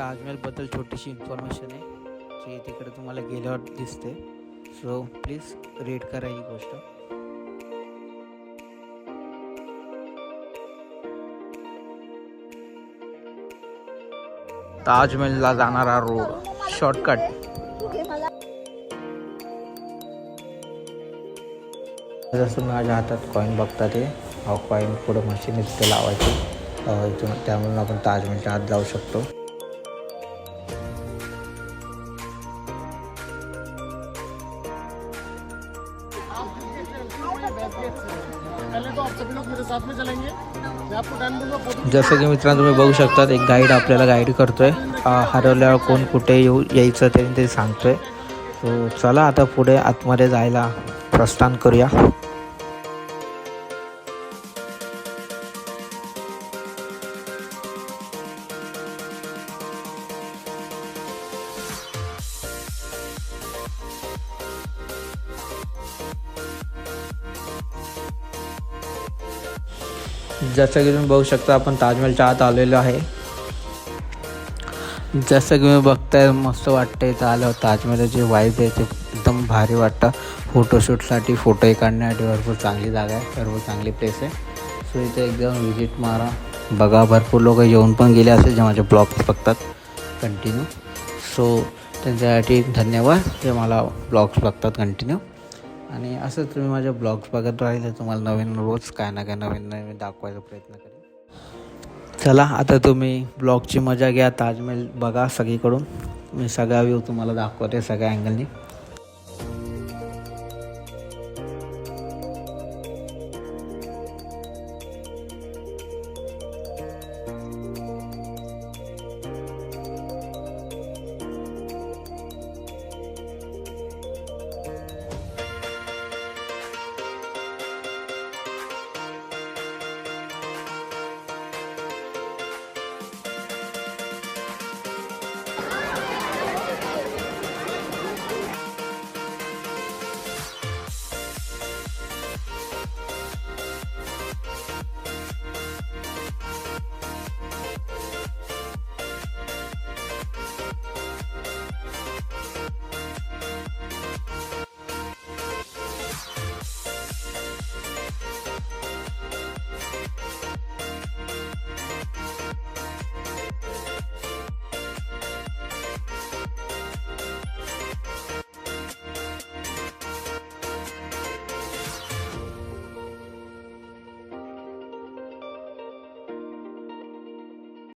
ताजमहलबद्दल छोटीशी इन्फॉर्मेशन आहे जी तिकडे तुम्हाला गेल्यावर दिसते. सो प्लीज रीड करा ही गोष्ट. ताजमहलला जाणारा रोड शॉर्टकट. जसं माझ्या हातात कॉईन बघता ते कॉईन पुढं मशीन इथे लावायची इथून, त्यामुळे आपण ताजमहलच्या आत जाऊ शकतो. जसं की मित्रांनो तुम्ही बघू शकता एक गाईड आपल्याला गाईड करतोय. हरवल्यावर कोण कुठे यायचं ते सांगतोय. सो चला आता पुढे आतमध्ये जायला प्रस्थान करूया. जसं की तुम्ही बघू शकता आपण ताजमहलच्या आत आलेलो आहे. जसं की तुम्ही बघताय मस्त वाटतं इथं आलं. ताजमहलची वाईब आहे ते एकदम भारी वाटतं. फोटोशूटसाठी फोटो काढण्यासाठी भरपूर चांगली जागा आहे, सर्व चांगली प्लेस आहे. सो इथे एकदम व्हिजिट मारा बघा. भरपूर लोक येऊन पण गेले असेल जे माझे ब्लॉग्स बघतात कंटिन्यू. सो त्यांच्यासाठी धन्यवाद जे मला ब्लॉग्स बघतात कंटिन्यू. आणि असं तुम्ही माझे ब्लॉग्स बघत राहिले तुम्हाला नवीन रोज काय ना काय नवीन नवीन दाखवायचा प्रयत्न करेन. चला आता तुम्ही ब्लॉगची मजा घ्या. ताजमहल बघा सगळीकडून. मी सगळा व्ह्यू तुम्हाला दाखवते सगळ्या अँगलनी.